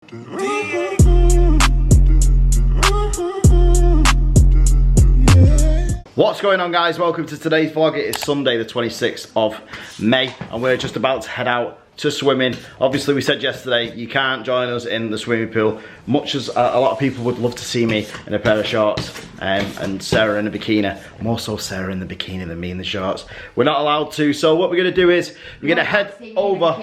What's going on, guys? Welcome to today's vlog. It is Sunday the 26th of May and we're just about to head out to swimming. Obviously we said yesterday you can't join us in the swimming pool, much as a lot of people would love to see me in a pair of shorts and Sarah in a bikini. More so Sarah in the bikini than me in the shorts. We're not allowed to, so what we're going to do is we're going to head over.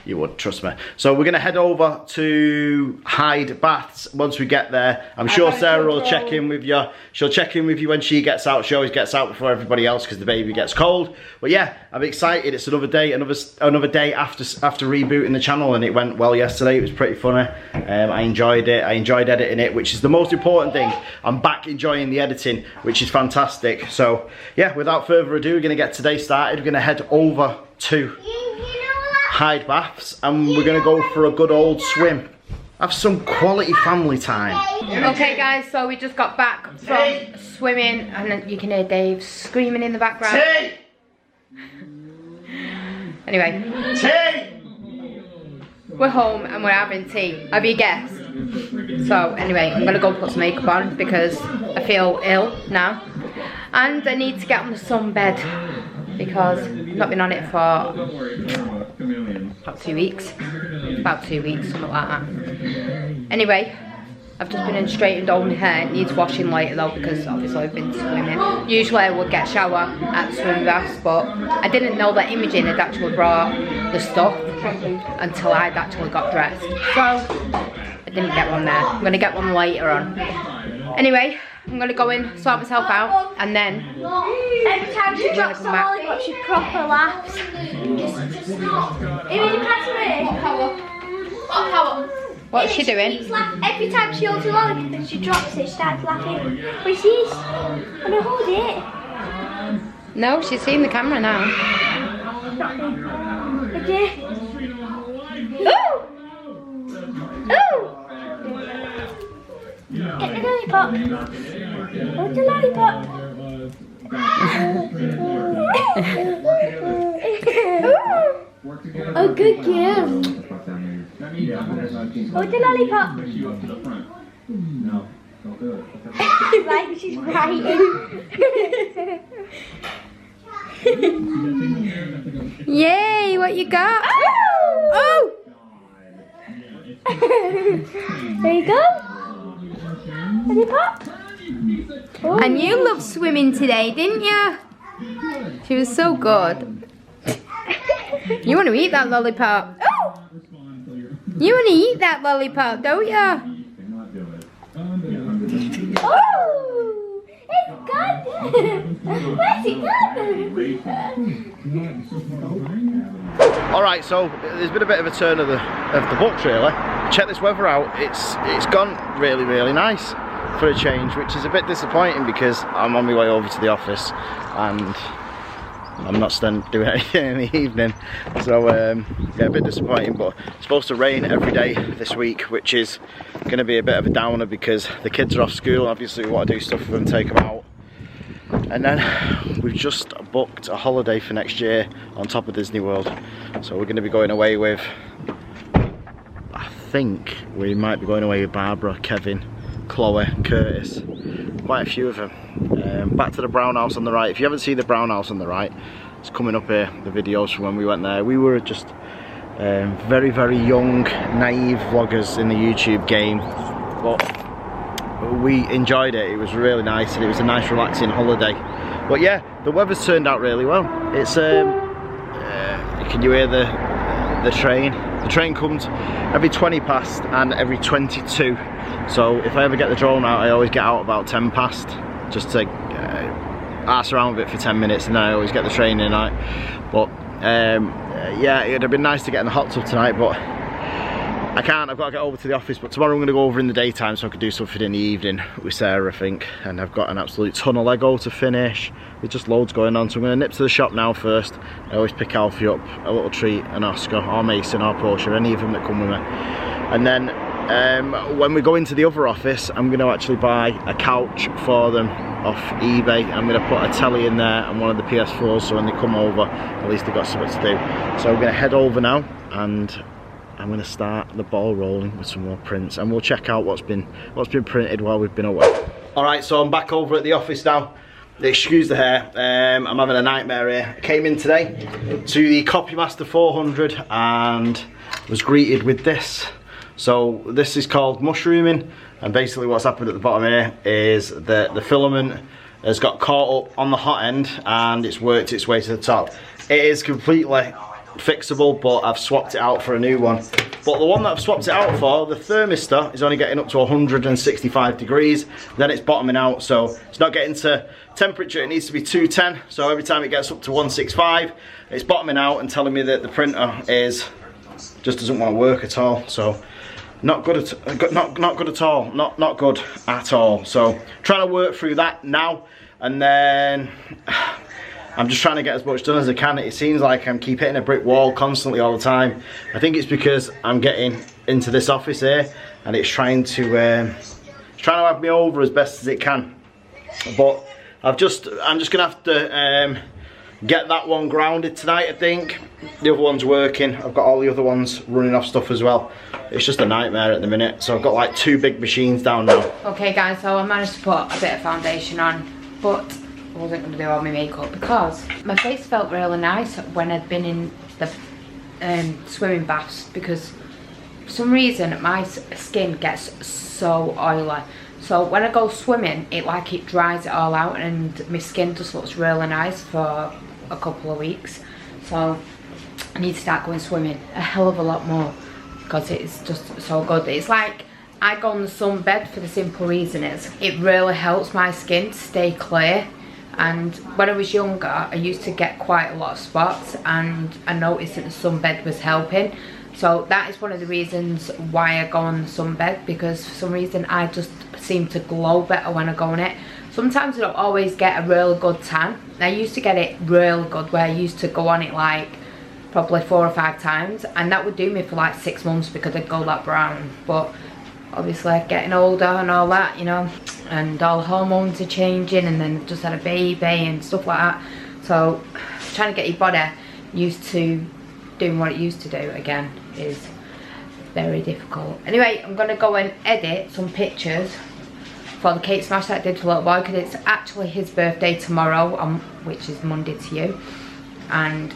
You would, trust me. So we're going to head over to Hyde Baths once we get there. I'm sure Sarah will check in with you. She'll check in with you when she gets out. She always gets out before everybody else because the baby gets cold. But yeah, I'm excited. It's another day, another day after rebooting the channel, and it went well yesterday. It was pretty funny. I enjoyed it. I enjoyed editing it, which is the most important thing. I'm back enjoying the editing, which is fantastic. So yeah, without further ado, we're going to get today started. We're going to head over to Hyde Baths and we're going to go for a good old swim. Have some quality family time. Okay guys, so we just got back from swimming and you can hear Dave screaming in the background. Tea! Anyway, tea! We're home and we're having tea. Have you guessed? So anyway, I'm gonna go put some makeup on because I feel ill now. And I need to get on the sunbed because I've not been on it for about 2 weeks. About 2 weeks, something like that. Anyway, I've just been in straightened all my hair. It needs washing later though because obviously I've been swimming. Usually I would get a shower at the swim baths, but I didn't know that Imogen had actually brought the stuff until I'd actually got dressed. So I didn't get one there. I'm gonna get one later on. Anyway, I'm gonna go in, sort myself out, and then every time she drops the lollipop, she proper laughs. What's she doing? Every time she holds a lollipop and she drops it, she starts laughing. But she's gonna hold it. No, she's seen the camera now. Okay. Ooh! Ooh! Get the lollipop. Hold the lollipop. Oh, good girl. Hold the lollipop. Like she's writing. Yay, what you got? Oh! There you go. Lollipop. Oh. And you loved swimming today, didn't you? She was so good. You want to eat that lollipop? Oh! You want to eat that lollipop, don't you? Oh! It's gone! Where's it gone? Alright, so there's been a bit of a turn of the books really. Check this weather out. It's gone really, really nice for a change, which is a bit disappointing because I'm on my way over to the office and I'm not doing anything in the evening, so yeah, a bit disappointing. But it's supposed to rain every day this week, which is going to be a bit of a downer because the kids are off school and obviously we want to do stuff for them, take them out. And then we've just booked a holiday for next year on top of Disney World, so we're going to be going away with, I think we might be going away with Barbara, Kevin, Chloe and Curtis, quite a few of them. Back to the brown house on the right. If you haven't seen the brown house on the right, it's coming up here, the videos from when we went there. We were just very, very young, naive vloggers in the YouTube game, but we enjoyed it. It was really nice and it was a nice relaxing holiday. But yeah, the weather's turned out really well. It's can you hear the train? The train comes every 20 past and every 22. So if I ever get the drone out, I always get out about 10 past just to arse around with it for 10 minutes, and then I always get the train in at night. But yeah, it'd have been nice to get in the hot tub tonight, but I can't. I've got to get over to the office. But tomorrow I'm going to go over in the daytime so I could do something in the evening with Sarah, I think. And I've got an absolute ton of Lego to finish. There's just loads going on, so I'm going to nip to the shop now first. I always pick Alfie up a little treat, and Oscar or Mason or Portia, any of them that come with me. And then when we go into the other office, I'm going to actually buy a couch for them off eBay. I'm going to put a telly in there and one of the PS4s, so when they come over, at least they've got something to do. So we're going to head over now and I'm going to start the ball rolling with some more prints, and we'll check out what's been printed while we've been away. Alright, so I'm back over at the office now. Excuse the hair, I'm having a nightmare here. I came in today to the Copymaster 400 and was greeted with this. So this is called mushrooming, and basically what's happened at the bottom here is that the filament has got caught up on the hot end and it's worked its way to the top. It is completely fixable, but I've swapped it out for a new one. But the one that I've swapped it out for, the thermistor, is only getting up to 165 degrees, then it's bottoming out, so it's not getting to temperature. It needs to be 210, so every time it gets up to 165, it's bottoming out and telling me that the printer just doesn't want to work at all. So not good at all. So trying to work through that now, and then I'm just trying to get as much done as I can. It seems like I'm keep hitting a brick wall constantly all the time. I think it's because I'm getting into this office here and it's trying to have me over as best as it can. But I'm just gonna have to get that one grounded tonight, I think. The other one's working. I've got all the other ones running off stuff as well. It's just a nightmare at the minute. So I've got like 2 big machines down now. Okay guys, so I managed to put a bit of foundation on, but I wasn't going to do all my makeup because my face felt really nice when I'd been in the swimming baths, because for some reason my skin gets so oily. So when I go swimming, it dries it all out, and my skin just looks really nice for a couple of weeks. So I need to start going swimming a hell of a lot more, because it's just so good. It's like I go on the sunbed for the simple reason is it really helps my skin to stay clear. And when I was younger, I used to get quite a lot of spots, and I noticed that the sunbed was helping. So that is one of the reasons why I go on the sunbed, because for some reason I just seem to glow better when I go on it. Sometimes I don't always get a real good tan. I used to get it real good, where I used to go on it like probably 4 or 5 times, and that would do me for like 6 months because I'd go that brown. But obviously getting older and all that, you know, and all the hormones are changing, and then I've just had a baby and stuff like that. So trying to get your body used to doing what it used to do again is very difficult. Anyway, I'm gonna go and edit some pictures for the cake smash that I did for little boy, because it's actually his birthday tomorrow, which is Monday to you, and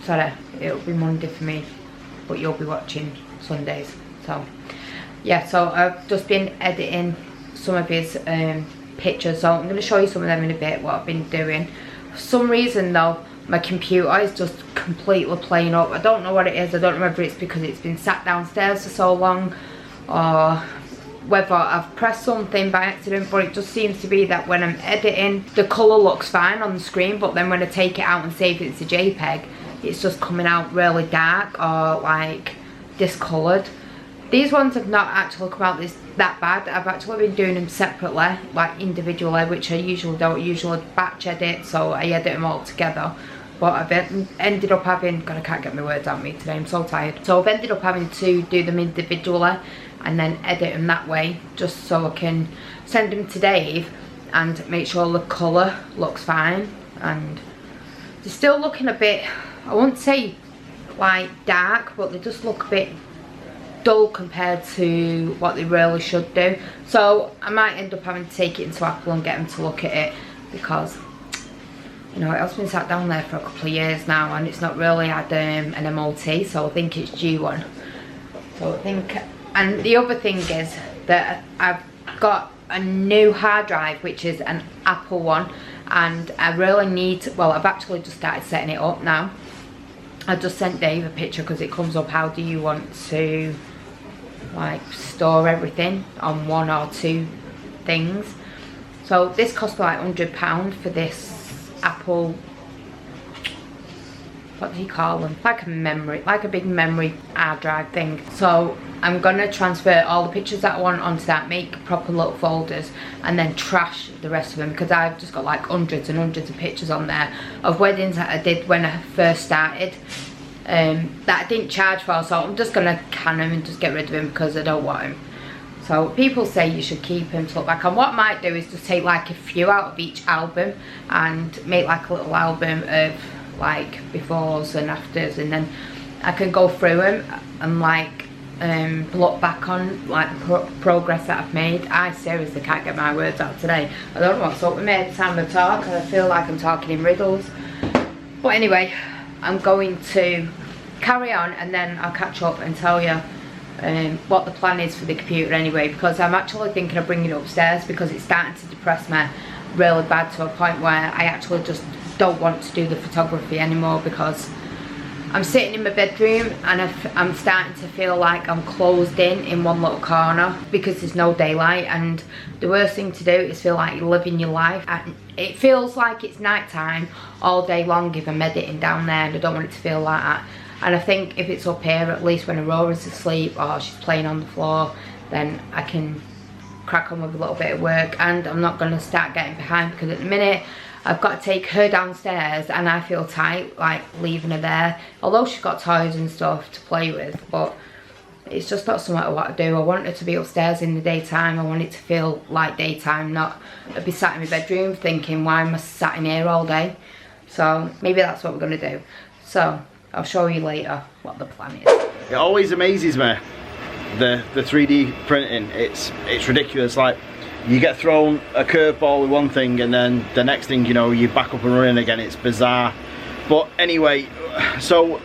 sorry, it'll be Monday for me, but you'll be watching Sundays. So yeah, so I've just been editing some of his pictures, so I'm going to show you some of them in a bit, what I've been doing. For some reason though, my computer is just completely playing up. I don't know what it is. I don't know whether it's because it's been sat downstairs for so long, or whether I've pressed something by accident, but it just seems to be that when I'm editing, the colour looks fine on the screen, but then when I take it out and save it as a JPEG, it's just coming out really dark or like discoloured. These ones have not actually come out that bad. I've actually been doing them separately, like individually, which I usually don't. Usually batch edit, so I edit them all together. But I've ended up having, God, I can't get my words out of me today, I'm so tired. So I've ended up having to do them individually and then edit them that way, just so I can send them to Dave and make sure the colour looks fine. And they're still looking a bit, I wouldn't say like dark, but they just look a bit dull compared to what they really should do. So I might end up having to take it into Apple and get them to look at it, because you know, it has been sat down there for a couple of years now and it's not really had an MOT, so I think it's due one. So I think, and the other thing is that I've got a new hard drive, which is an Apple one, and I really need to, well, I've actually just started setting it up now. I just sent Dave a picture because it comes up, how do you want to like store everything on 1 or 2 things. So this cost me like £100 for this Apple, what do you call them, like a memory, like a big memory hard drive thing. So I'm gonna transfer all the pictures that I want onto that, make proper little folders, and then trash the rest of them, because I've just got like hundreds and hundreds of pictures on there of weddings that I did when I first started, that I didn't charge for, so I'm just gonna can them and just get rid of them because I don't want them. So people say you should keep them to look back, and what I might do is just take like a few out of each album and make like a little album of like befores and afters, and then I can go through them and like look back on like the progress that I've made. I seriously can't get my words out today. I don't know what's up with me every time I talk, and I feel like I'm talking in riddles. But anyway, I'm going to carry on and then I'll catch up and tell you what the plan is for the computer anyway, because I'm actually thinking of bringing it upstairs because it's starting to depress me really bad to a point where I actually just don't want to do the photography anymore, because I'm sitting in my bedroom and I'm starting to feel like I'm closed in one little corner because there's no daylight, and the worst thing to do is feel like you're living your life. And it feels like it's night time all day long if I'm editing down there, and I don't want it to feel like that. And I think if it's up here, at least when Aurora's asleep or she's playing on the floor, then I can crack on with a little bit of work, and I'm not going to start getting behind, because at the minute I've got to take her downstairs and I feel tight like leaving her there, although she's got toys and stuff to play with, but it's just not something I want to do. I want her to be upstairs in the daytime. I want it to feel like daytime, not be sat in my bedroom thinking, why am I sat in here all day? So maybe that's what we're going to do. So I'll show you later what the plan is. It always amazes me, the 3D printing. It's ridiculous. Like, you get thrown a curveball with one thing and then the next thing you know, you're back up and running again. It's bizarre. But anyway, so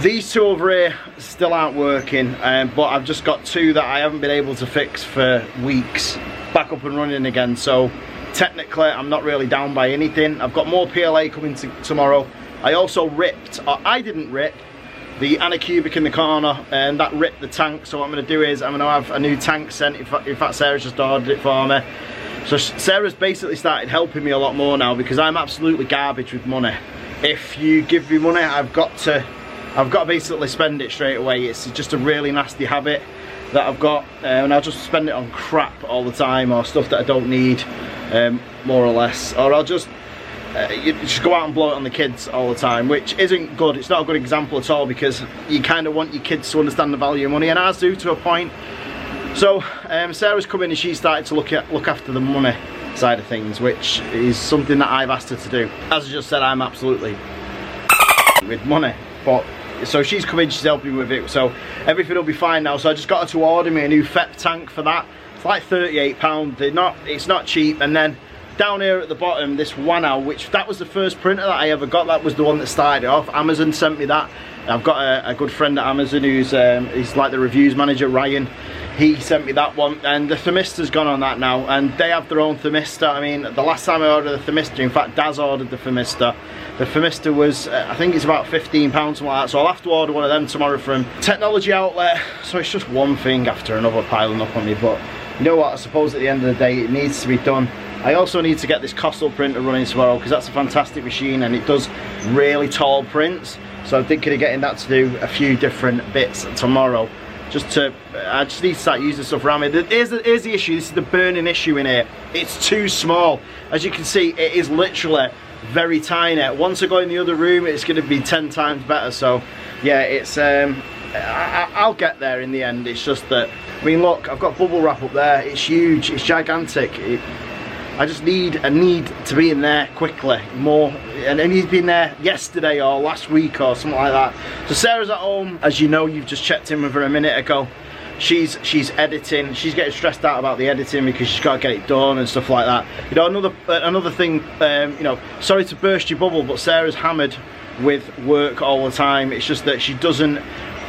these two over here still aren't working, but I've just got two that I haven't been able to fix for weeks back up and running again. So technically I'm not really down by anything. I've got more PLA coming tomorrow. I also ripped, or I didn't rip, the anacubic in the corner, and that ripped the tank. So what I'm going to do is I'm going to have a new tank sent. In fact, Sarah's just ordered it for me. So Sarah's basically started helping me a lot more now, because I'm absolutely garbage with money. If you give me money, I've got to basically spend it straight away. It's just a really nasty habit that I've got, and I'll just spend it on crap all the time, or stuff that I don't need, more or less. Or I'll just you just go out and blow it on the kids all the time, which isn't good. It's not a good example at all, because you kind of want your kids to understand the value of money, and ours do to a point. So Sarah's come in and she started to look after the money side of things, which is something that I've asked her to do. As I just said, I'm absolutely with money, but so she's come in, she's helping with it, so everything will be fine now. So I just got her to order me a new FEP tank for that. It's like £38. It's not cheap. And then down here at the bottom, this Wanow, which that was the first printer that I ever got. That was the one that started it off. Amazon sent me that. I've got a good friend at Amazon who's he's like the reviews manager, Ryan. He sent me that one, and the thermistor's gone on that now, and they have their own thermistor. I mean, the last time I ordered the thermistor, in fact Daz ordered the thermistor. The thermistor was, I think it's about £15, something like that, so I'll have to order one of them tomorrow from Technology Outlet. So it's just one thing after another piling up on me, but you know what, I suppose at the end of the day it needs to be done. I also need to get this Costal printer running tomorrow, because that's a fantastic machine and it does really tall prints. So I'm thinking of getting that to do a few different bits tomorrow. I just need to start using stuff around me. Here's the issue, this is the burning issue in here. It's too small. As you can see, it is literally very tiny. Once I go in the other room, it's going to be 10 times better. So yeah, it's I'll get there in the end. It's just that, I mean, look, I've got bubble wrap up there. It's huge, it's gigantic. I just need to be in there quickly, more, and I need to be in there yesterday or last week or something like that. So Sarah's at home, as you know, you've just checked in with her a minute ago. She's editing. She's getting stressed out about the editing because she's got to get it done and stuff like that. You know, another thing, you know, sorry to burst your bubble, but Sarah's hammered with work all the time. It's just that she doesn't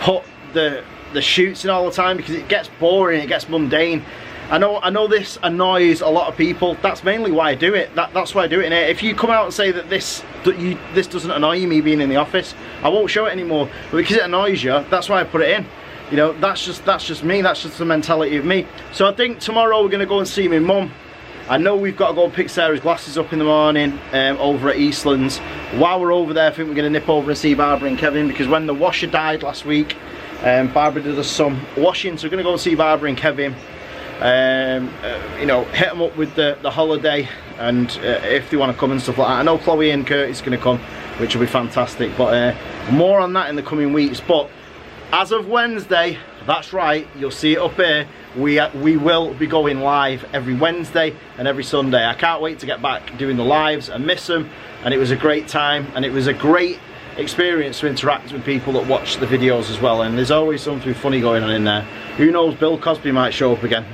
put the shoots in all the time because it gets boring, it gets mundane. I know this annoys a lot of people. That's mainly why I do it. That's why I do it in here. If you come out and say that this doesn't annoy me being in the office, I won't show it anymore. But because it annoys you, that's why I put it in. You know, that's just me. That's just the mentality of me. So I think tomorrow we're gonna go and see my mum. I know we've got to go and pick Sarah's glasses up in the morning over at Eastlands. While we're over there, I think we're gonna nip over and see Barbara and Kevin, because when the washer died last week, Barbara did us some washing. So we're gonna go and see Barbara and Kevin. You know, hit them up with the holiday, and if they want to come and stuff like that. I know Chloe and Curtis are going to come, which will be fantastic, but more on that in the coming weeks. But as of Wednesday, that's right, you'll see it up here, we will be going live every Wednesday and every Sunday. I can't wait to get back doing the lives. I miss them, and it was a great time, and it was a great experience to interact with people that watch the videos as well, and there's always something funny going on in there. Who knows, Bill Cosby might show up again.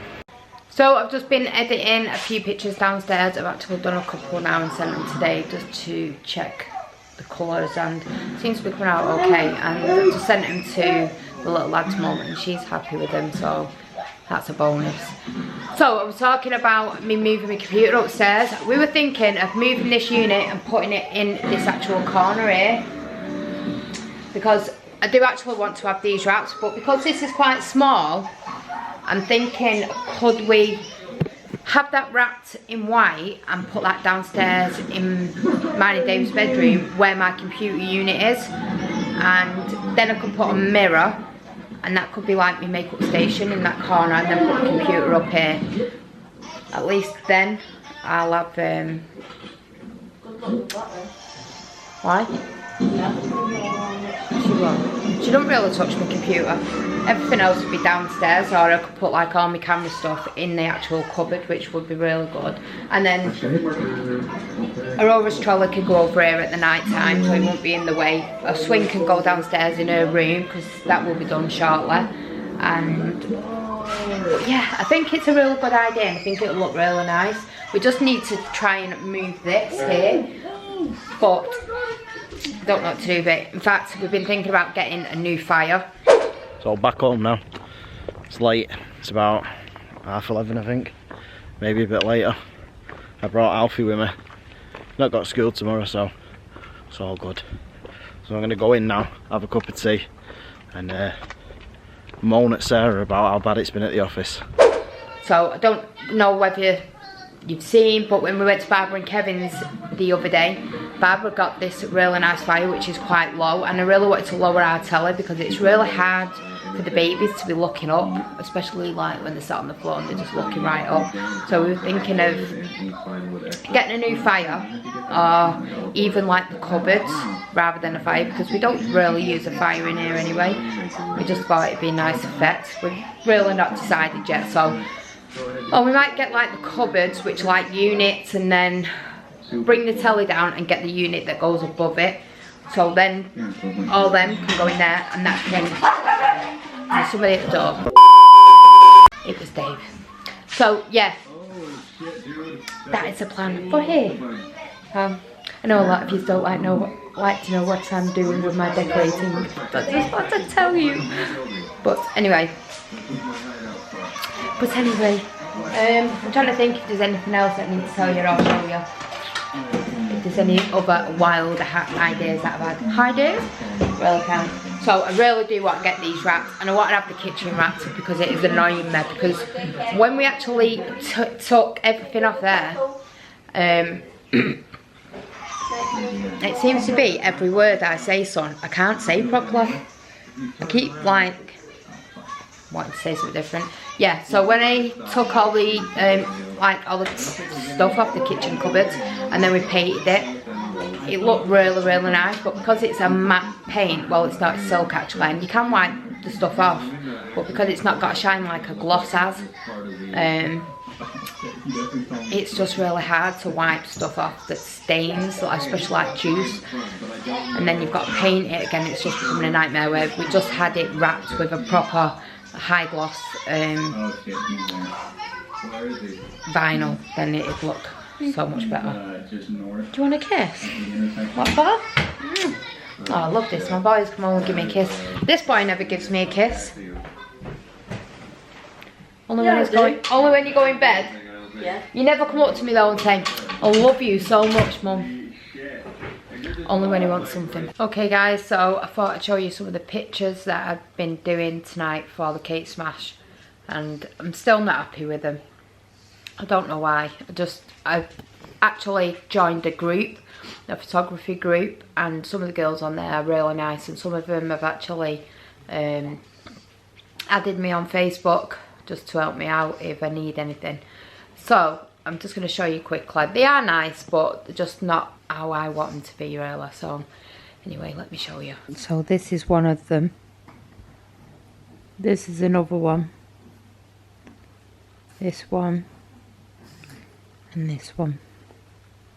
So I've just been editing a few pictures downstairs. I've actually done a couple now and sent them today just to check the colours, and it seems to be coming out okay. And I've just sent them to the little lad's mum and she's happy with them, so that's a bonus. So I was talking about me moving my computer upstairs. We were thinking of moving this unit and putting it in this actual corner here, because I do actually want to have these wraps, but because this is quite small, I'm thinking, could we have that wrapped in white and put that downstairs in mine and Dave's bedroom where my computer unit is, and then I could put a mirror, and that could be like my makeup station in that corner, and then put the computer up here. At least then I'll have why? She won't. She don't really touch my computer. Everything else would be downstairs, or I could put like all my camera stuff in the actual cupboard, which would be really good. And then Aurora's trolley could go over here at the night time, so it won't be in the way. A swing can go downstairs in her room, because that will be done shortly. And yeah, I think it's a really good idea, and I think it'll look really nice. We just need to try and move this here, but I don't know what to do with it. In fact, we've been thinking about getting a new fire. So back home now. It's late. It's about 11:30, I think. Maybe a bit later. I brought Alfie with me. Not got school tomorrow, so it's all good. So I'm gonna go in now, have a cup of tea, and moan at Sarah about how bad it's been at the office. So I don't know whether you've seen, but when we went to Barbara and Kevin's the other day, Barbara got this really nice fire which is quite low, and I really wanted to lower our telly because it's really hard for the babies to be looking up, especially like when they're sat on the floor and they're just looking right up. So we were thinking of getting a new fire, or even like the cupboards rather than a fire, because we don't really use a fire in here anyway. We just thought it'd be a nice effect. We've really not decided yet, so we might get like the cupboards which are like units, and then bring the telly down and get the unit that goes above it, so then all them can go in there, and that can... There's somebody at the door. It was Dave. So yeah, that is the plan for here. I know a lot of you don't like to know what I'm doing with my decorating, but I just want to tell you. But anyway, I'm trying to think if there's anything else that I need to tell you or show you. If there's any other wild ideas that I've had. Ideas? Really can't. So I really do want to get these wrapped, and I want to have the kitchen wrapped because it is annoying me, because when we actually took everything off there, it seems to be every word I say, son, I can't say properly. I keep like wanting to say something different. Yeah, so when I took all the all the stuff off the kitchen cupboards and then we painted it, it looked really, really nice, but because it's a matte paint, well, it's not, it's silk actually, and you can wipe the stuff off, but because it's not got a shine like a gloss has, it's just really hard to wipe stuff off that stains, especially like juice, and then you've got to paint it again. It's just becoming a nightmare, where we just had it wrapped with a proper high gloss vinyl, then it'd look so much better. Do you want a kiss? What for? Oh, I love this. My boys come on and give me a kiss. This boy never gives me a kiss. Only when you go in bed. Yeah. You never come up to me though and say, I love you so much, Mum. Only when he wants something. Okay guys, so I thought I'd show you some of the pictures that I've been doing tonight for the Cake Smash, and I'm still not happy with them. I don't know why. I've actually joined a group, a photography group, and some of the girls on there are really nice, and some of them have actually added me on Facebook just to help me out if I need anything. So I'm just going to show you quickly. They are nice, but they're just not how I want them to be really. So anyway, let me show you. So this is one of them. This is another one. This one. And this one.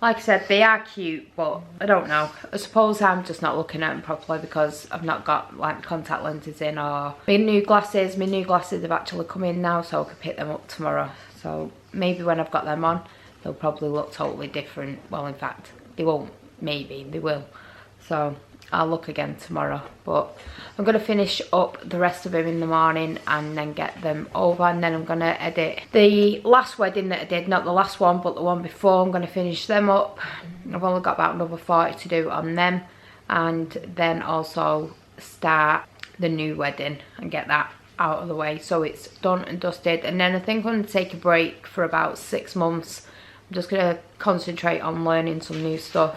like I said, they are cute, but I don't know. I suppose I'm just not looking at them properly because I've not got like contact lenses in, or my new glasses have actually come in now, so I could pick them up tomorrow. So maybe when I've got them on, they'll probably look totally different. Well, in fact, they won't. Maybe they will. So I'll look again tomorrow, but I'm going to finish up the rest of them in the morning and then get them over, and then I'm going to edit the last wedding that I did, not the last one but the one before. I'm going to finish them up. I've only got about another 40 to do on them, and then also start the new wedding and get that out of the way so it's done and dusted. And then I think I'm going to take a break for about 6 months. I'm just going to concentrate on learning some new stuff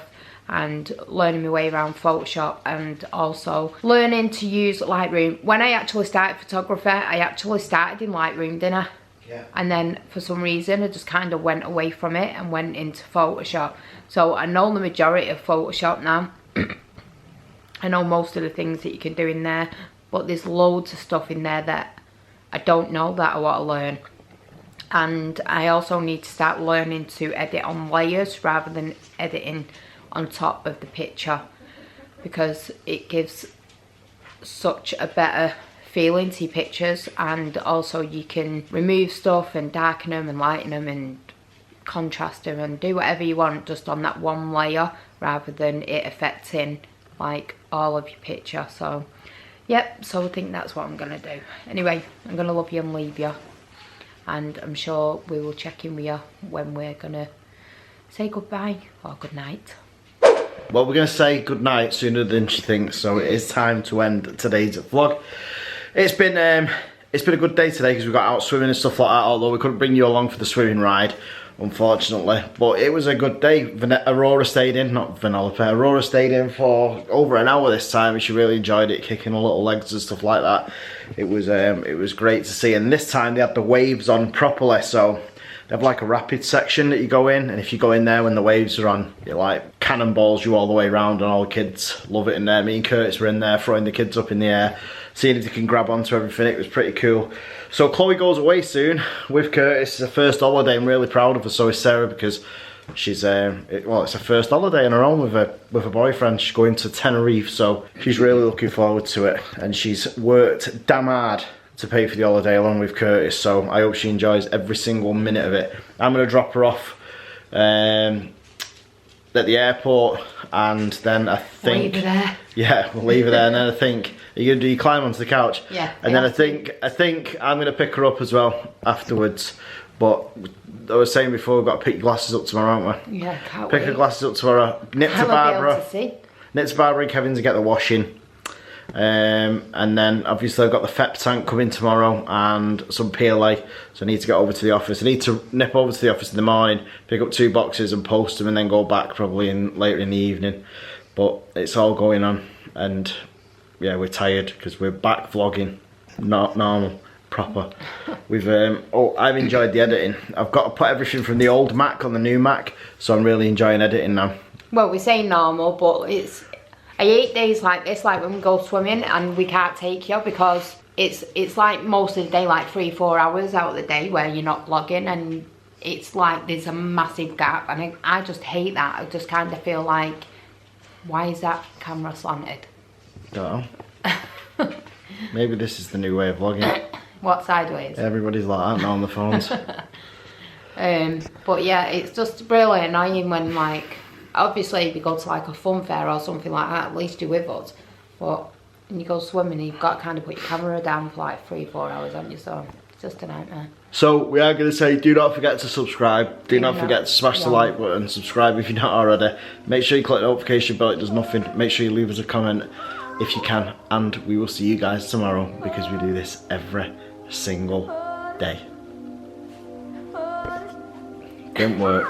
and learning my way around Photoshop, and also learning to use Lightroom. When I actually started photography, I actually started in Lightroom, didn't I? Yeah. And then for some reason I just kind of went away from it and went into Photoshop. So I know the majority of Photoshop now. I know most of the things that you can do in there, but there's loads of stuff in there that I don't know that I want to learn. And I also need to start learning to edit on layers rather than editing on top of the picture, because it gives such a better feeling to your pictures, and also you can remove stuff and darken them and lighten them and contrast them and do whatever you want just on that one layer, rather than it affecting like all of your picture. So yep, so I think that's what I'm gonna do. Anyway, I'm gonna love you and leave you, and I'm sure we will check in with you when we're gonna say goodbye or good night. Well, we're going to say goodnight sooner than she thinks, so it is time to end today's vlog. It's been a good day today because we got out swimming and stuff like that, although we couldn't bring you along for the swimming ride, unfortunately. But it was a good day. Aurora stayed in, not Vanellope, Aurora stayed in for over an hour this time, and she really enjoyed it, kicking her little legs and stuff like that. It was great to see, and this time they had the waves on properly, so they have like a rapid section that you go in, and if you go in there when the waves are on, it like cannonballs you all the way around, and all the kids love it in there. Me and Curtis were in there throwing the kids up in the air, seeing if they can grab onto everything. It was pretty cool. So Chloe goes away soon with Curtis. It's her first holiday. I'm really proud of her. So is Sarah, because she's well, it's her first holiday on her own with her boyfriend. She's going to Tenerife, so she's really looking forward to it, and she's worked damn hard to pay for the holiday along with Curtis, so I hope she enjoys every single minute of it. I'm going to drop her off at the airport, and then I think... Leave her there. Yeah, we'll leave her there, and then I think... Are you going to do you climb onto the couch? Yeah. And then I think I'm going to pick her up as well afterwards, but I was saying before, we've got to pick your glasses up tomorrow, haven't we? Yeah, can't Pick wait. her glasses up tomorrow, nip to Barbara. Nip to Barbara and Kevin to get the washing. And then obviously I've got the FEP tank coming tomorrow and some PLA, so I need to get over to the office. I need to nip over to the office in the morning, pick up 2 boxes and post them, and then go back probably later in the evening. But it's all going on, and yeah, we're tired because we're back vlogging, not normal, proper. We've I've enjoyed the editing. I've got to put everything from the old Mac on the new Mac, so I'm really enjoying editing now. Well, we say normal, but I hate days like this, like when we go swimming and we can't take you, because it's like most of the day, like 3-4 hours out of the day where you're not vlogging, and it's like there's a massive gap, and I just hate that. I just kind of feel like, why is that camera slanted? Don't know. Maybe this is the new way of vlogging. What, sideways? Everybody's like that now on the phones. But yeah, it's just really annoying when, like, obviously if you go to like a fun fair or something like that, at least you're with us. But when you go swimming, you've got to kind of put your camera down for like 3-4 hours, haven't you? So it's just a nightmare. So we are going to say, do not forget to subscribe. Do not forget to smash the like button. Subscribe if you're not already. Make sure you click the notification bell, it does nothing. Make sure you leave us a comment if you can. And we will see you guys tomorrow, because we do this every single day. Don't work.